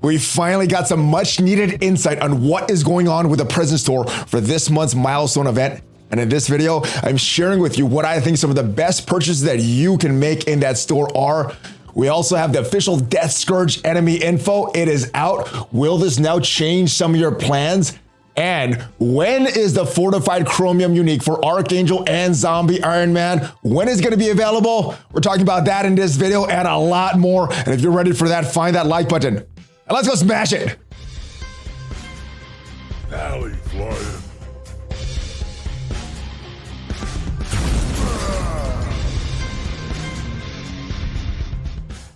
We finally got some much needed insight on what is going on with the present store for this month's milestone event. And in this video, I'm sharing with you what I think some of the best purchases that you can make in that store are. We also have the official Death Scourge enemy info. It is out. Will this now change some of your plans? And when is the Fortified Chromium unique for Archangel and Zombie Iron Man? When is it going to be available? We're talking about that in this video and a lot more. And if you're ready for that, find that like button. And let's go smash it. ValleyFlyin.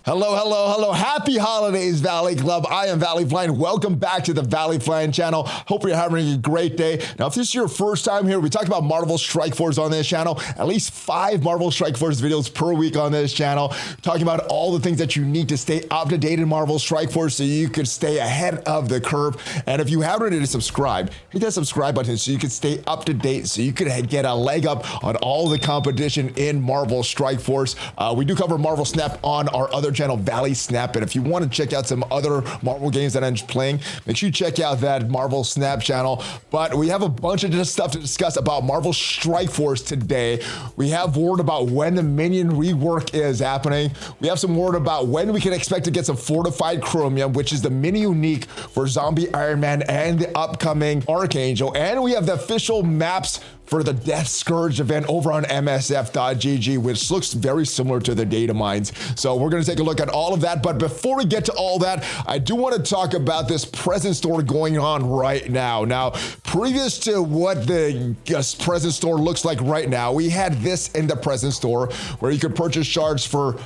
Hello. Happy holidays, Valley Club. I am ValleyFlyin. Welcome back to the ValleyFlyin channel. Hope you're having a great day. Now, if this is your first time here, we talk about Marvel Strike Force on this channel. At least 5 Marvel Strike Force videos per week on this channel, talking about all the things that you need to stay up to date in Marvel Strike Force so you could stay ahead of the curve. And if you haven't already subscribed, hit that subscribe button so you can stay up to date, so you could get a leg up on all the competition in Marvel Strike Force. We do cover Marvel Snap on our other channel, Valley Snap. And if you want to check out some other Marvel games that I'm playing, make sure you check out that Marvel Snap channel. But we have a bunch of stuff to discuss about Marvel Strike Force today. We have word about when the Minion rework is happening. We have some word about when we can expect to get some Fortified Chromium, which is the mini unique for Zombie Iron Man and the upcoming Archangel. And we have the official maps for the Death Scourge event over on msf.gg, which looks very similar to the data mines. So we're gonna take a look at all of that. But before we get to all that, I do want to talk about this present store going on right now. Now, previous to what the present store looks like right now, we had this in the present store where you could purchase shards for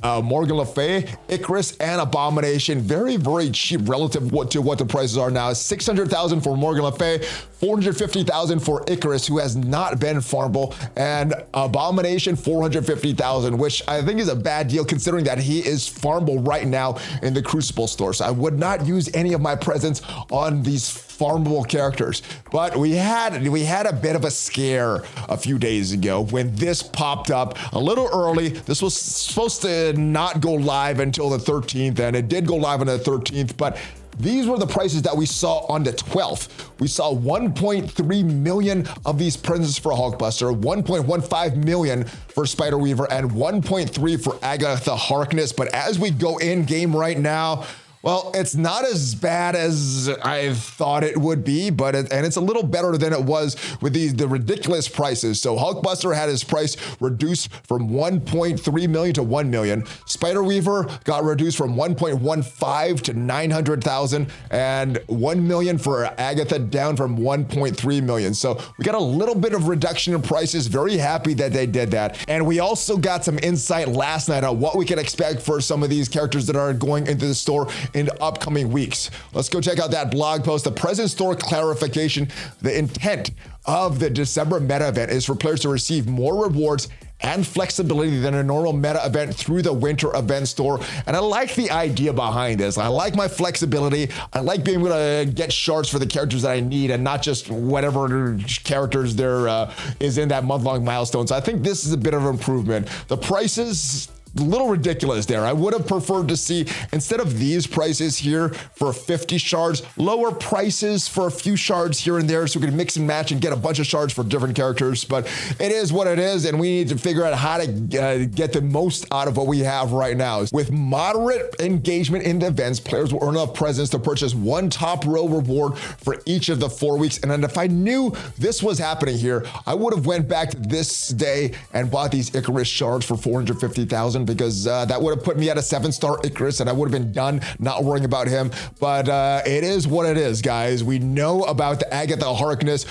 Morgan Le Fay, Icarus, and Abomination. Very cheap relative to what the prices are now. 600,000 for Morgan Le Fay, 450,000 for Icarus, who has not been farmable, and Abomination 450,000, which I think is a bad deal considering that he is farmable right now in the Crucible store. So I would not use any of my presents on these farmable characters. But we had a bit of a scare a few days ago when this popped up a little early. This was supposed to not go live until the 13th, and it did go live on the 13th, but these were the prices that we saw on the 12th. We saw 1.3 million of these presents for Hulkbuster, 1.15 million for Spider Weaver, and 1.3 for Agatha Harkness. But as we go in game right now, well, it's not as bad as I thought it would be, but it's a little better than it was with the ridiculous prices. So Hulkbuster had his price reduced from 1.3 million to 1 million. Spider Weaver got reduced from 1.15 to 900,000, and 1 million for Agatha, down from 1.3 million. So we got a little bit of reduction in prices. Very happy that they did that. And we also got some insight last night on what we can expect for some of these characters that are going into the store in upcoming weeks. Let's go check out that blog post. The present store clarification. The intent of the December meta event is for players to receive more rewards and flexibility than a normal meta event through the winter event store. And I like the idea behind this. I like my flexibility. I like being able to get shards for the characters that I need and not just whatever characters there is in that month-long milestone. So I think this is a bit of an improvement. The prices, a little ridiculous there. I would have preferred to see, instead of these prices here for 50 shards, lower prices for a few shards here and there so we can mix and match and get a bunch of shards for different characters. But it is what it is, and we need to figure out how to get the most out of what we have right now. With moderate engagement in the events, players will earn enough presents to purchase 1 top row reward for each of the 4 weeks. And then if I knew this was happening here, I would have went back to this day and bought these Icarus shards for 450,000, because that would have put me at a 7-star Icarus and I would have been done not worrying about him. But it is what it is, guys. We know about the Agatha Harkness,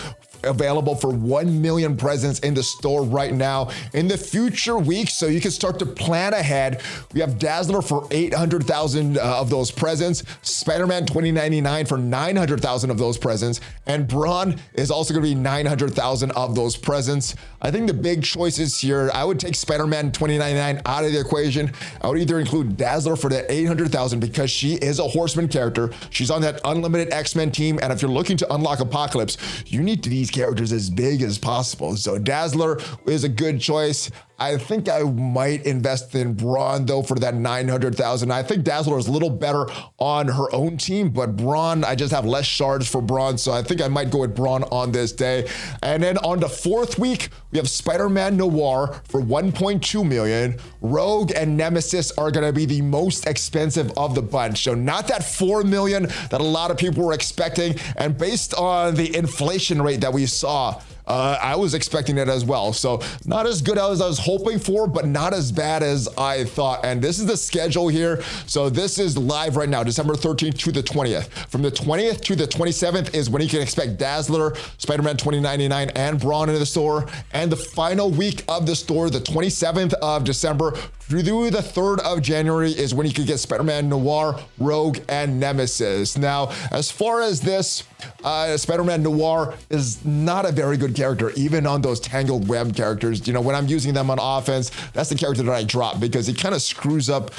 available for 1 million presents in the store right now. In the future weeks, so you can start to plan ahead, we have Dazzler for 800,000 of those presents, Spider-Man 2099 for 900,000 of those presents, and Braun is also going to be 900,000 of those presents. I think the big choices here, I would take Spider-Man 2099 out of the equation. I would either include Dazzler for the 800,000 because she is a Horseman character. She's on that unlimited X-Men team, and if you're looking to unlock Apocalypse, you need these characters as big as possible. So Dazzler is a good choice. I think I might invest in Braun, though, for that 900,000. I think Dazzler is a little better on her own team, but Braun, I just have less shards for Braun, so I think I might go with Braun on this day. And then on the fourth week, we have Spider-Man Noir for 1.2 million. Rogue and Nemesis are going to be the most expensive of the bunch. So not that 4 million that a lot of people were expecting. And based on the inflation rate that we saw, I was expecting it as well. So not as good as I was hoping for, but not as bad as I thought. And this is the schedule here. So this is live right now, December 13th to the 20th. From the 20th to the 27th is when you can expect Dazzler, Spider-Man 2099, and Braun into the store. And the final week of the store, the 27th of December through the 3rd of January, is when you can get Spider-Man Noir, Rogue, and Nemesis. Now, as far as this, Spider-Man Noir is not a very good character, even on those Tangled Web characters. You know, when I'm using them on offense, that's the character that I drop because it kind of screws up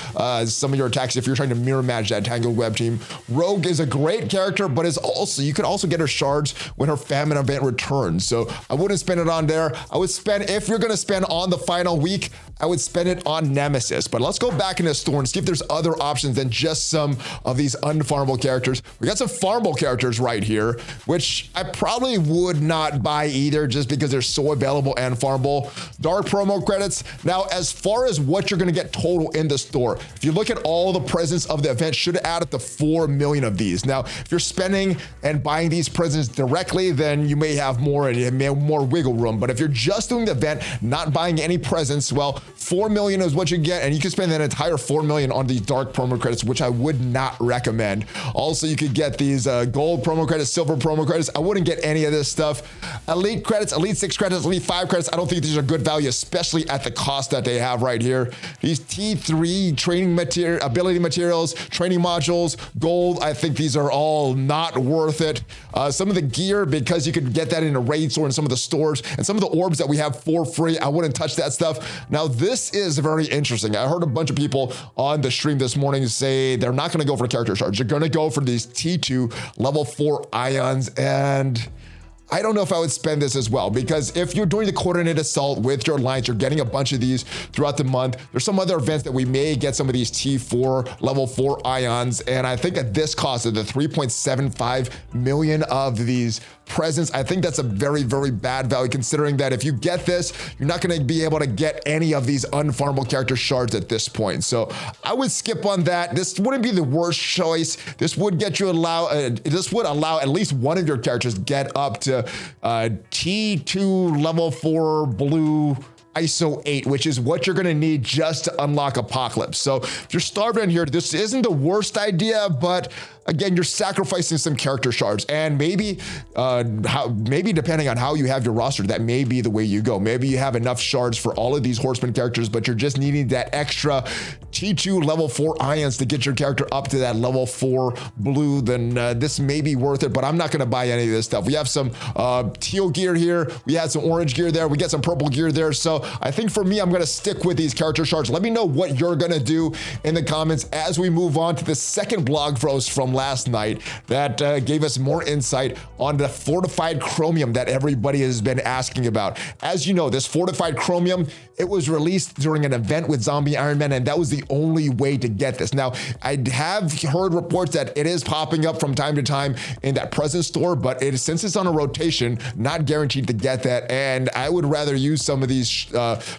some of your attacks if you're trying to mirror match that Tangled Web team. Rogue is a great character, but is also, you can also get her shards when her famine event returns. So I wouldn't spend it on there. I would spend, if you're going to spend on the final week, I would spend it on Nemesis. But let's go back in the store and see if there's other options than just some of these unfarmable characters. We got some farmable characters right here, which I probably would not buy either just because they're so available and farmable. Dark promo credits. Now, as far as what you're going to get total in the store, if you look at all the presents of the event, should add up to 4 million of these. Now, if you're spending and buying these presents directly, then you may have more and you may have more wiggle room. But if you're just doing the event, not buying any presents, well, 4 million is what you get, and you can spend that entire 4 million on these dark promo credits, which I would not recommend. Also, you could get these gold promo credits, silver promo credits. I wouldn't get any of this stuff. Elite credits, Elite 6 credits, Elite 5 credits. I don't think these are good value, especially at the cost that they have right here. These T3 training material, ability materials, training modules, gold. I think these are all not worth it. Some of the gear, because you could get that in a raid store in some of the stores, and some of the orbs that we have for free, I wouldn't touch that stuff. Now, this is very interesting. I heard a bunch of people on the stream this morning say they're not going to go for character shards. They're going to go for these T2 level 4 ions, and I don't know if I would spend this as well, because if you're doing the coordinated assault with your alliance, you're getting a bunch of these throughout the month. There's some other events that we may get some of these T4 level 4 ions, and I think at this cost of the 3.75 million of these presents, I think that's a very, very bad value, considering that if you get this, you're not going to be able to get any of these unfarmable character shards at this point. So I would skip on that. This wouldn't be the worst choice. This would get you this would allow at least one of your characters get up to T2 level 4 blue ISO 8, which is what you're gonna need just to unlock Apocalypse. So if you're starved in here, this isn't the worst idea, but again, you're sacrificing some character shards, and maybe depending on how you have your roster, that may be the way you go. Maybe you have enough shards for all of these horseman characters, but you're just needing that extra T2 level 4 ions to get your character up to that level 4 blue, then this may be worth it, but I'm not gonna buy any of this stuff. We have some teal gear here, we had some orange gear there, we get some purple gear there, so I think for me, I'm gonna stick with these character shards. Let me know what you're gonna do in the comments as we move on to the second blog post from last night that gave us more insight on the Fortified Chromium that everybody has been asking about. As you know, this Fortified Chromium, it was released during an event with Zombie Iron Man, and that was the only way to get this. Now, I have heard reports that it is popping up from time to time in that present store, but since it's on a rotation, not guaranteed to get that, and I would rather use some of these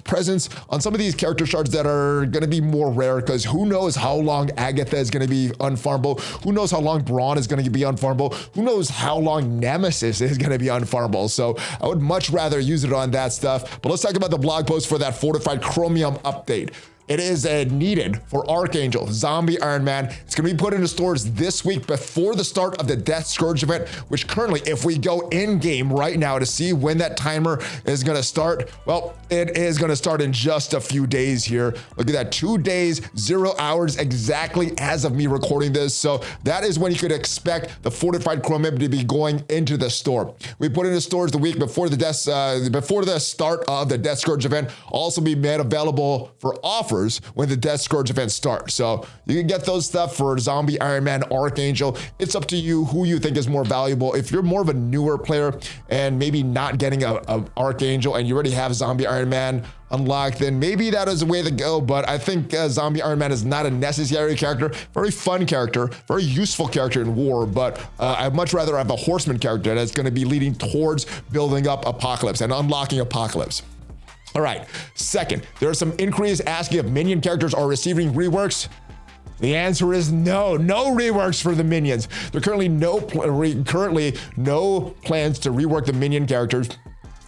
presents on some of these character shards that are going to be more rare, because who knows how long Agatha is going to be unfarmable, who knows how long Braun is going to be unfarmable, who knows how long Nemesis is going to be unfarmable. So I would much rather use it on that stuff. But let's talk about the blog post for that Fortified Chromium update. It is needed for Archangel, Zombie Iron Man. It's going to be put into stores this week before the start of the Death Scourge event, which currently, if we go in-game right now to see when that timer is going to start, well, it is going to start in just a few days here. Look at that, 2 days, 0 hours exactly as of me recording this. So that is when you could expect the Fortified Chromium to be going into the store. We put it into stores the week before the start of the Death Scourge event. Also be made available for offers offers when the Death Scourge event starts. So you can get those stuff for Zombie Iron Man, Archangel. It's up to you who you think is more valuable. If you're more of a newer player and maybe not getting a Archangel and you already have Zombie Iron Man unlocked, then maybe that is the way to go. But I think Zombie Iron Man is not a necessary character. Very fun character, very useful character in war, but I'd much rather have a Horseman character that's going to be leading towards building up Apocalypse and unlocking Apocalypse. All right, second, there are some inquiries asking if Minion characters are receiving reworks. The answer is no reworks for the Minions. There are currently no plans to rework the Minion characters.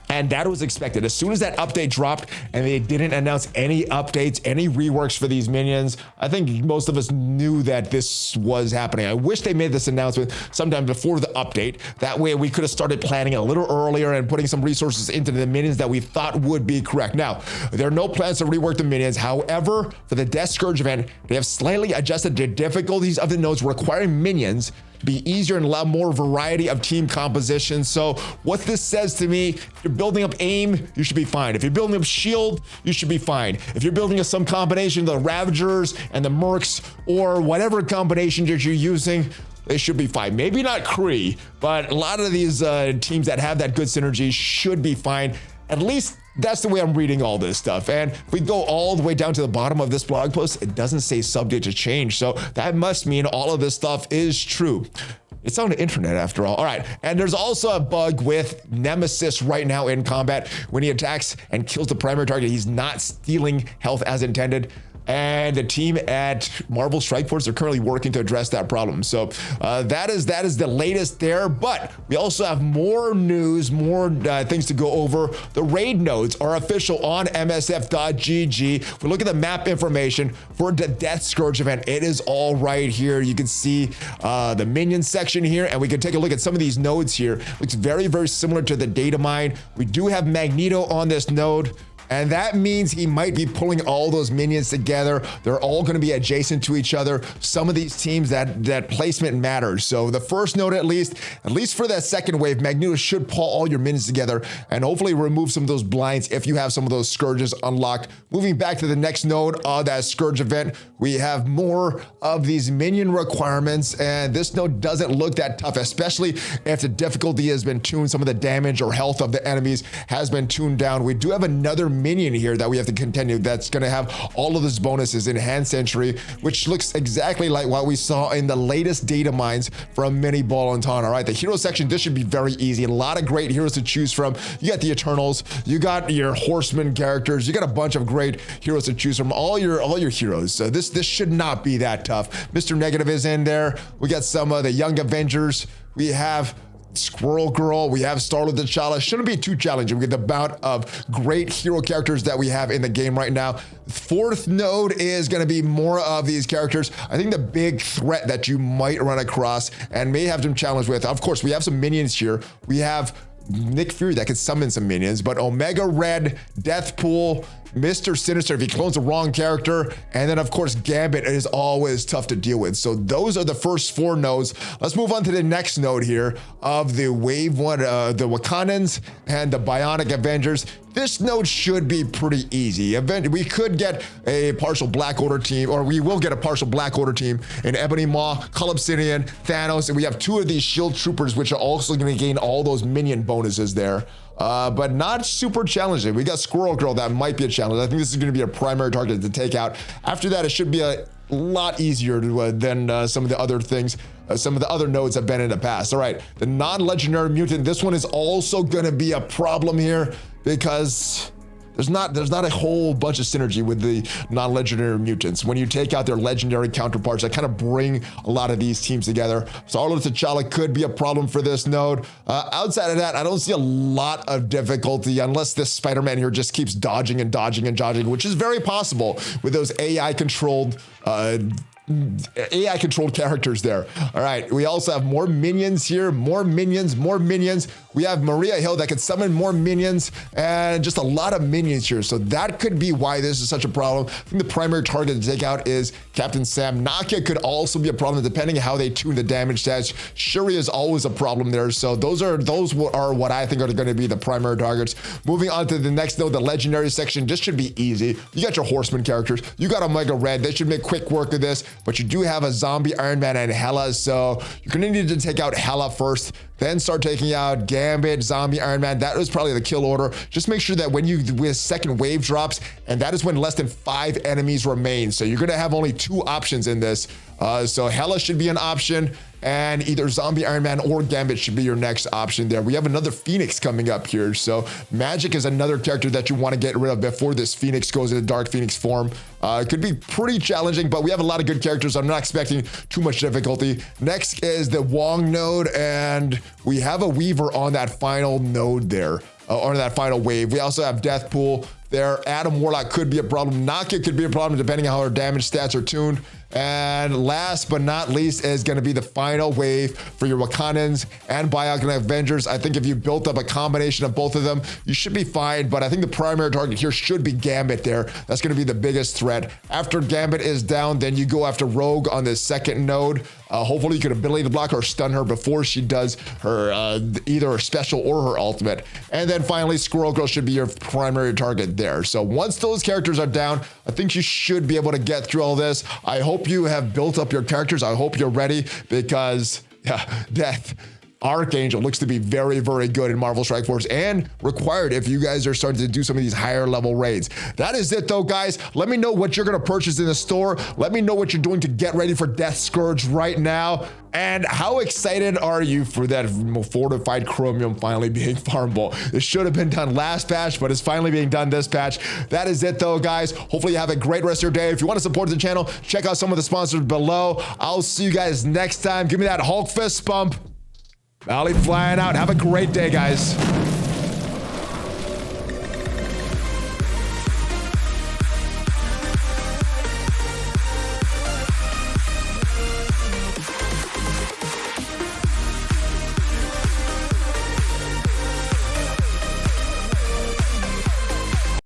And that was expected. As soon as that update dropped and they didn't announce any updates, any reworks for these minions, I think most of us knew that this was happening. I wish they made this announcement sometime before the update. That way we could have started planning a little earlier and putting some resources into the minions that we thought would be correct. Now, there are no plans to rework the minions. However, for the Death Scourge event, they have slightly adjusted the difficulties of the nodes requiring minions to be easier and allow more variety of team composition. So what this says to me, if you're building up aim, you should be fine. If you're building up shield, you should be fine. If you're building up some combination of the Ravagers and the Mercs or whatever combination that you're using, they should be fine. Maybe not Kree, but a lot of these teams that have that good synergy should be fine. At least that's the way I'm reading all this stuff. And if we go all the way down to the bottom of this blog post, it doesn't say subject to change. So that must mean all of this stuff is true. It's on the internet after all. All right, and there's also a bug with Nemesis right now in combat. When he attacks and kills the primary target, he's not stealing health as intended. And the team at Marvel Strike Force are currently working to address that problem. So that is the latest there. But we also have more news, more things to go over. The raid nodes are official on MSF.gg. If we look at the map information for the Death Scourge event, it is all right here. You can see the Minion section here, and we can take a look at some of these nodes here. Looks very, very similar to the data mine. We do have Magneto on this node. And that means he might be pulling all those minions together. They're all going to be adjacent to each other. Some of these teams, that placement matters. So the first node, at least for that second wave, Magneto should pull all your minions together and hopefully remove some of those blinds if you have some of those Scourges unlocked. Moving back to the next node of that Scourge event, we have more of these minion requirements, and this node doesn't look that tough, especially if the difficulty has been tuned. Some of the damage or health of the enemies has been tuned down. We do have another Minion here that we have to continue that's going to have all of those bonuses in Hand Sentry, which looks exactly like what we saw in the latest data mines from Mini Ball and Ton. All right, the hero section, this should be very easy. A lot of great heroes to choose from. You got the Eternals, you got your Horseman characters, you got a bunch of great heroes to choose from. All your heroes. So this should not be that tough. Mr. Negative is in there. We got some of the Young Avengers. We have Squirrel Girl, we have Star-Lord T'Challa. Shouldn't be too challenging with the amount of great hero characters that we have in the game right now. Fourth node is going to be more of these characters. I think the big threat that you might run across and may have some challenge with, of course, we have some minions here. We have Nick Fury that can summon some minions, but Omega Red, Deathpool, Mr. Sinister if he clones the wrong character, and then of course Gambit is always tough to deal with. So those are the first four nodes. Let's move on to the next node here of the wave one, the Wakandans and the Bionic Avengers. This node should be pretty easy. We could get a partial Black Order team, or we will get a partial Black Order team in Ebony Maw, Cull Obsidian, Thanos, and we have two of these shield troopers, which are also going to gain all those minion bonuses there. But not super challenging. We got Squirrel Girl that might be a challenge. I think this is going to be a primary target to take out. After that, it should be a lot easier than some of the other things. Some of the other nodes have been in the past. All right, the non-legendary mutant. This one is also going to be a problem here because there's not a whole bunch of synergy with the non-legendary mutants. When you take out their legendary counterparts that kind of bring a lot of these teams together. Star-Lord T'Challa could be a problem for this node. Outside of that, I don't see a lot of difficulty unless this Spider-Man here just keeps dodging and dodging and dodging, which is very possible with those AI-controlled characters there. All right, we also have more minions here, more minions. We have Maria Hill that can summon more minions and just a lot of minions here. So that could be why this is such a problem. I think the primary target to take out is Captain Sam. Nakia could also be a problem depending on how they tune the damage stats. Shuri is always a problem there. So those are what I think are going to be the primary targets. Moving on to the next node, the legendary section. This should be easy. You got your horseman characters. You got Omega Red. They should make quick work of this, but you do have a zombie Iron Man and Hela. So you're going to need to take out Hela first, then start taking out Gambit, Zombie, Iron Man. That was probably the kill order. Just make sure that when second wave drops, and that is when less than 5 enemies remain. So you're gonna have only 2 options in this. So Hela should be an option, and either Zombie, Iron Man, or Gambit should be your next option there. We have another Phoenix coming up here. So Magic is another character that you want to get rid of before this Phoenix goes into Dark Phoenix form. It could be pretty challenging, but we have a lot of good characters. I'm not expecting too much difficulty. Next is the Wong node, and we have a Weaver on that final node there, on that final wave. We also have Deathpool there. Adam Warlock could be a problem. Nakia could be a problem depending on how her damage stats are tuned. And last but not least is going to be the final wave for your Wakandans and Bionic Avengers. I think if you built up a combination of both of them, you should be fine. But I think the primary target here should be Gambit there. That's going to be the biggest threat. After Gambit is down, then you go after Rogue on the second node. Hopefully you can ability block or stun her before she does her either her special or her ultimate. And then finally, Squirrel Girl should be your primary target there. So once those characters are down, I think you should be able to get through all this. I hope you have built up your characters. I hope you're ready because, yeah, Death Archangel looks to be very, very good in Marvel Strike Force and required if you guys are starting to do some of these higher level raids. That is it though, guys. Let me know what you're going to purchase in the store. Let me know what you're doing to get ready for Death Scourge right now. And how excited are you for that Fortified Chromium finally being farmable? It should have been done last patch, but it's finally being done this patch. That is it though, guys. Hopefully you have a great rest of your day. If you want to support the channel, check out some of the sponsors below. I'll see you guys next time. Give me that Hulk fist bump. ValleyFlyin out. Have a great day, guys.